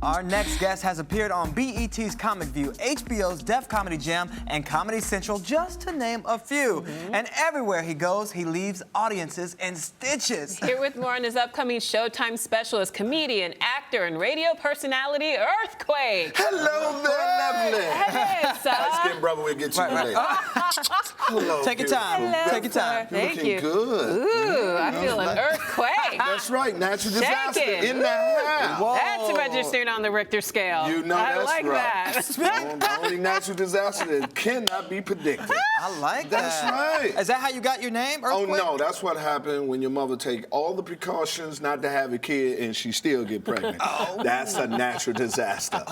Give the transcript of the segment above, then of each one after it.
Our next guest has appeared on BET's Comic View, HBO's Def Comedy Jam, and Comedy Central, just to name a few. And everywhere he goes, he leaves audiences in stitches. Here with more on his upcoming Showtime special is comedian, actor, and radio personality, Earthquake. Hello there, lovely. Hey, son. Nice skin, brother. We'll get you today. Hello, Take your time. Hello, Take your time. sir. Thank Looking you. good. Ooh, I feel an earthquake. That's right. Natural disaster Shaking. in the house. Whoa. That's registered on the Richter scale. You know I that's like right. that. Only natural disaster that cannot be predicted. I like That's that. right. Is that how you got your name, Oh, Earthquake? no, that's what happened when your mother take all the precautions not to have a kid and she still get pregnant. That's a natural disaster.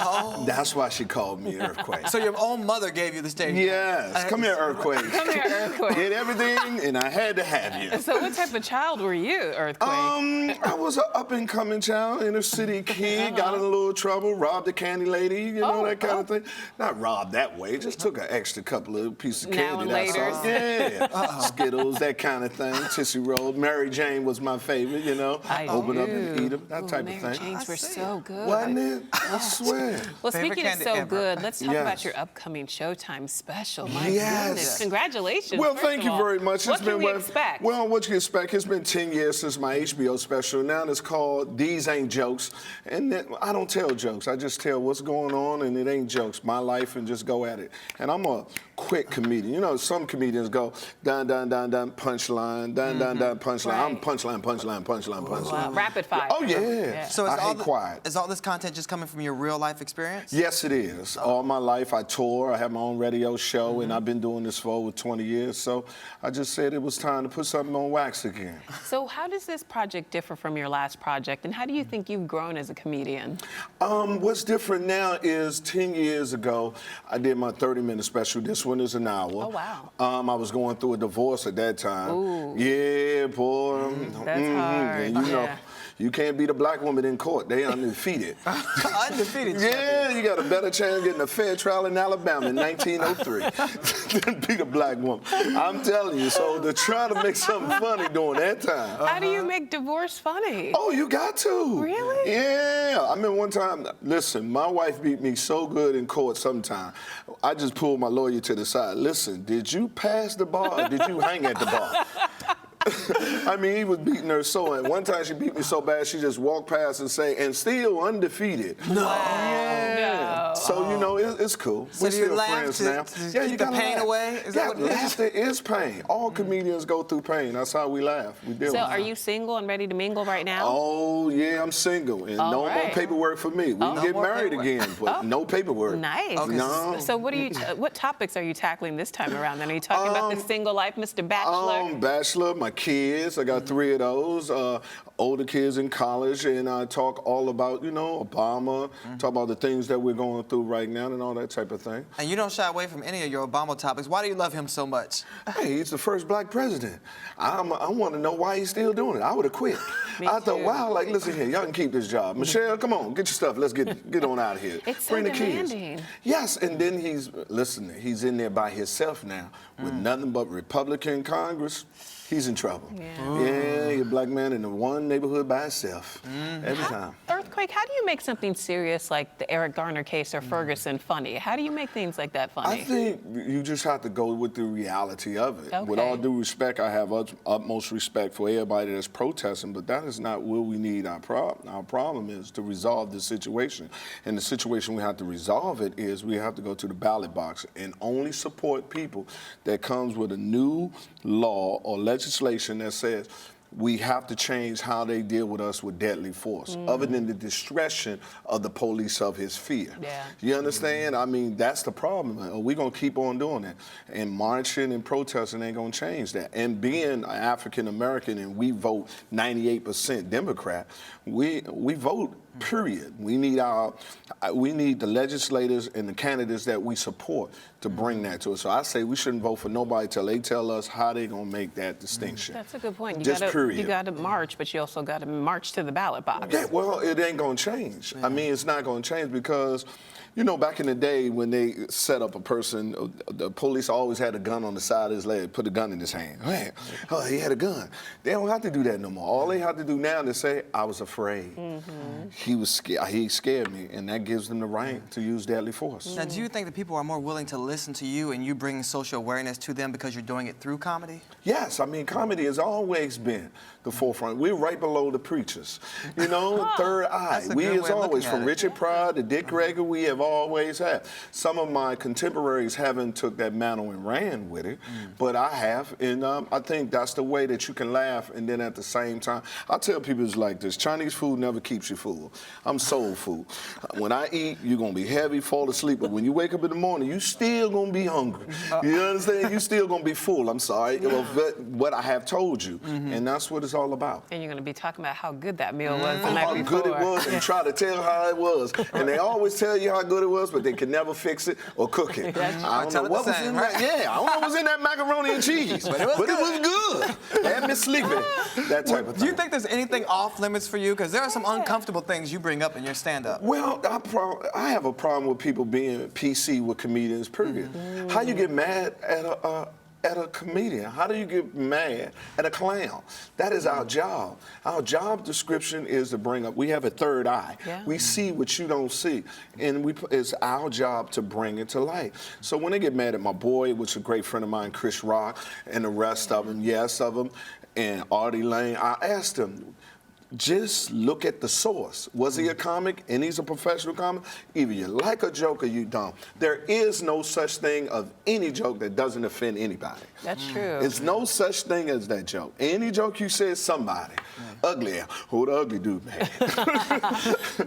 That's why she called me Earthquake. So your own mother gave you the stage name. Yes, come here, Earthquake. Come here, Earthquake. Did everything, and I had to have you. So what type of child were you, Earthquake? I was an up-and-coming child, inner city kid, got in a little trouble, robbed a candy lady, you know, that kind of thing. Not robbed that way, just took an extra couple of pieces of Now candy. and That's all. Yeah, Skittles, that kind of thing, Tootsie Rolls. Mary Jane was my favorite, you know. Open up and eat them, that type Mary of thing. Janes were so good. Wasn't it? I swear. Well, Favorite speaking of candy so ever. good, let's talk Yes. about your upcoming Showtime special. My Yes. goodness. Congratulations. Well, first thank of you all. very much. What can we expect? Well, what you expect? It's been 10 years since my HBO special. Now it's called These Ain't Jokes. And I don't tell jokes. I just tell what's going on, and it ain't jokes. My life, and just go at it. And I'm a quick comedian. You know, some comedians go dun dun dun dun punchline, dun dun dun punchline. Right. I'm punchline, punchline, punchline, punchline. Rapid fire. Oh yeah. So I hate quiet. Is all this content just coming from your real life experience? Yes, it is. All my life I tour. I have my own radio show, and I've been doing this for over 20 years. So I just said it was time to put something on wax again. So how does this project differ from your last project, and how do you think you've grown as a comedian? What's different now is 10 years ago, I did my 30-minute special. This one is an hour. Oh, wow. I was going through a divorce at that time. Ooh. Yeah, boy. That's hard. And you know, Yeah. you can't beat a black woman in court. They undefeated. Undefeated. Yeah, you got a better chance of getting a fair trial in Alabama in 1903 than beat a black woman. I'm telling you, so to try to make something funny during that time. How do you make divorce funny? Oh, you got to. Really? Yeah. I mean, one time, listen, my wife beat me so good in court sometime, I just pulled my lawyer to the side. Listen, did you pass the bar or did you hang at the bar? I mean, he was beating her so, and one time she beat me so bad, she just walked past and say, and still undefeated. No. Yeah. No. So, you know, it's cool. So We're do you still laugh friends to- now. to Yeah, keep you the gotta pain laugh. away? Is that what it is? Laughter is pain. All comedians go through pain. That's how we laugh. We deal So with it. are you single and ready to mingle right now? Oh, yeah, I'm single, and All no more right. paperwork for me. We can No get more married paperwork. again, but no paperwork. Nice. Okay. No. So what what topics are you tackling this time around? Then are you talking about the single life, Mr. Bachelor? Bachelor, my kids, I got 3 of those, older kids in college, and I talk all about, you know, Obama, talk about the things that we're going through right now and all that type of thing. And you don't shy away from any of your Obama topics. Why do you love him so much? Hey, he's the first black president. I want to know why he's still doing it. I would have quit. Me I thought, too. wow, like, listen here, y'all can keep this job. Michelle, come on, get your stuff. Let's get on out of here. It's so Bring the demanding. kids. Yes, and then he's in there by himself now with nothing but Republican Congress. He's in trouble. Yeah, he's a black man in the one neighborhood by himself every time. Earthquake, how do you make something serious like the Eric Garner case or Ferguson funny? How do you make things like that funny? I think you just have to go with the reality of it. With Okay. all due respect, I have utmost respect for everybody that's protesting, but that is not where we need our problem. Our problem is to resolve the situation. And the situation we have to resolve it is we have to go to the ballot box and only support people that comes with a new law or legislation that says we have to change how they deal with us with deadly force, other than the discretion of the police of his fear. Yeah. You understand? I mean, that's the problem. We're going to keep on doing that. And marching and protesting ain't going to change that. And being African-American and we vote 98% Democrat, we vote, period. We need the legislators and the candidates that we support to bring that to us. So I say we shouldn't vote for nobody till they tell us how they're going to make that distinction. That's a good point. Just period. You got to march, but you also got to march to the ballot box. Yeah, well, it ain't gonna change. I mean, it's not gonna change because, you know, back in the day when they set up a person, the police always had a gun on the side of his leg, put a gun in his hand. Man, oh, he had a gun. They don't have to do that no more. All they have to do now is say, I was afraid. he scared me, and that gives them the right to use deadly force. Now, do you think that people are more willing to listen to you and you bring social awareness to them because you're doing it through comedy? Yes, I mean, comedy has always been the forefront. We're right below the preachers, you know, third eye. That's a We, good as way of always, looking from at it. Richard Pryor to Dick Gregory, we have always had. Some of my contemporaries haven't took that mantle and ran with it, but I have, and I think that's the way that you can laugh, and then at the same time, I tell people it's like this: Chinese food never keeps you full. I'm soul food. When I eat, you're gonna be heavy, fall asleep, but when you wake up in the morning, you still gonna be hungry. You understand? You still gonna be full. I'm sorry, what I have told you, and that's what it's all about. And you're going to be talking about how good that meal was the night How before. good it was, and try to tell how it was. And they always tell you how good it was, but they can never fix it or cook it. I don't Tell know it what the was same, in right? that. Yeah, I don't know what was in that macaroni and cheese, but it was good. Had me sleeping. That type of thing. Do you think there's anything off limits for you? Because there are some uncomfortable things you bring up in your stand-up. Well, I have a problem with people being PC with comedians, period. How you get mad at a comedian? How do you get mad at a clown? That is our job. Our job description is to bring up, we have a third eye. Yeah. We see what you don't see. And it's our job to bring it to light. So when they get mad at my boy, which is a great friend of mine, Chris Rock, and the rest of them, and Artie Lane, I asked them, just look at the source. Was he a comic and he's a professional comic? Either you like a joke or you don't. There is no such thing of any joke that doesn't offend anybody. That's true. There's no such thing as that joke. Any joke you say is somebody. Ugly. Who the ugly dude, man?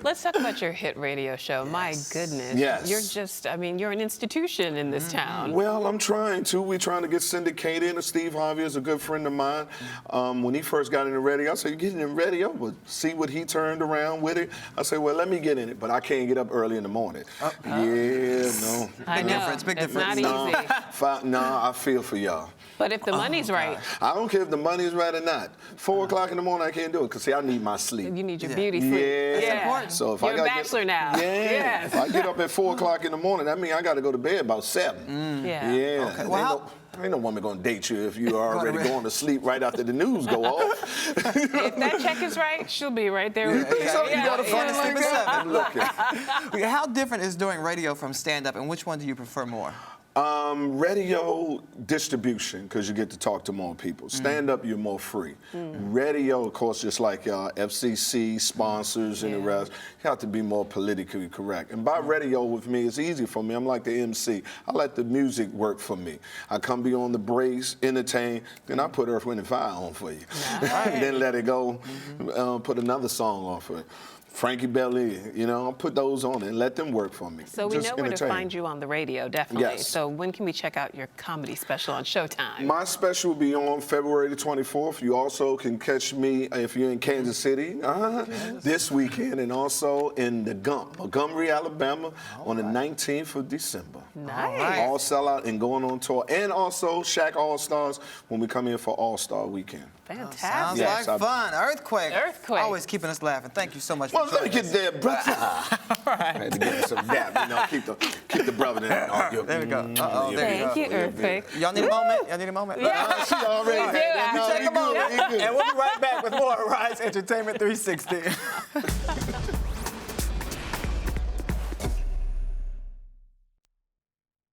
Let's talk about your hit radio show. My goodness. Yes. You're just, I mean, you're an institution in this town. Well, I'm trying to. We're trying to get syndicated. And Steve Harvey is a good friend of mine. When he first got into radio, I said, "You're getting in radio?" But see what he turned around with it. I said, "Well, let me get in it, but I can't get up early in the morning." Yeah, no. I know. difference, big it's difference. not easy. No, I feel for y'all. But if the money's right, I don't care if the money's right or not. 4 o'clock in the morning, I can't do it because, see, I need my sleep. you need your beauty sleep. Yeah. That's important. So if You're I a gotta bachelor now. Yeah. Yes. If I get up at 4 o'clock in the morning, that means I got to go to bed about 7. Yeah. Yeah. Okay. Well, Ain't no woman gonna date you if you are already going to sleep right after the news go off. If that check is right, she'll be right there with you. So you gotta find yeah. sleep at 7. Look. How different is doing radio from stand-up, and which one do you prefer more? Radio distribution, because you get to talk to more people. Stand up, you're more free. Radio, of course, just like FCC sponsors and the rest, you have to be more politically correct. And by radio with me, it's easy for me. I'm like the MC. I let the music work for me. I come be on the breaks, entertain, then I put Earth, Wind, and Fire on for you. And then let it go, put another song on for it. Frankie Belly, you know, I'll put those on and let them work for me. So we Just know where to entertain. find you on the radio, definitely. Yes. So when can we check out your comedy special on Showtime? My special will be on February the 24th. You also can catch me if you're in Kansas City this weekend, and also in Montgomery, Alabama on the 19th of December. Nice. All sell out and going on tour. And also Shack All-Stars when we come in for All-Star Weekend. Fantastic. Sounds Yes, like fun. Earthquake. Earthquake. Always keeping us laughing. Thank you so much Well, for let me joining get us. there, brother. I had to give him some dap, you know, keep the brother there. There we go. Uh-oh, there Thank you, Earthquake. Y'all need a moment? Y'all need a moment? Yeah. She already We had do, that. No, Take you a moment. good, you good. And we'll be right back with more Rise Entertainment 360.